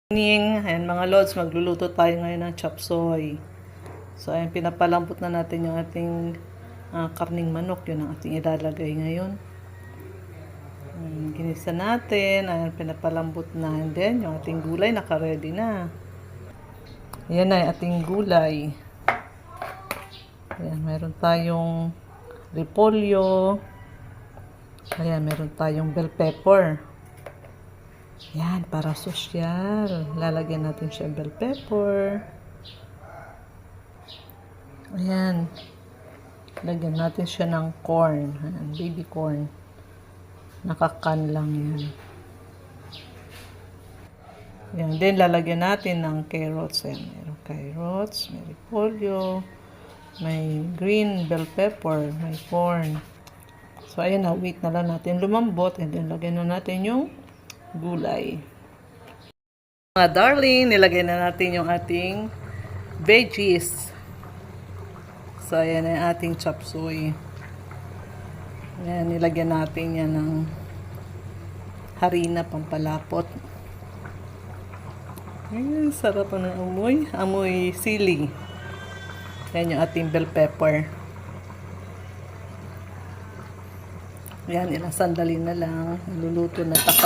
Morning, ayan mga lods, magluluto tayo ngayon ng chop suey. So ayan, pinapalambot na natin yung ating karning manok, yun ang ating ilalagay ngayon. Ginisa natin, ayan, pinapalambot na, and then yung ating gulay naka-ready na. Ayan na yung ating gulay. Ayan, meron tayong repolyo. Ayan, meron tayong bell pepper. Yan, para sosyal. Lalagyan natin siya bell pepper. Ayan. Lagyan natin siya ng corn. Ayan, baby corn. Nakakan lang yan. Ayan, then lalagyan natin ng carrots. Ayan, mayroong carrots, may repolyo, may green bell pepper, may corn. So, ayan na, wait na lang natin lumambot. And then, lagyan na natin yung gulay. Mga darling, nilagay na natin yung ating veggies. So, ayan na yung ating chop suey. Ayan, nilagyan natin yan ng harina pampalapot. Ayan, sarap ng amoy. Amoy sili. Ayan yung ating bell pepper. Ayan, ilang sandali na lang. Luluto na tapan.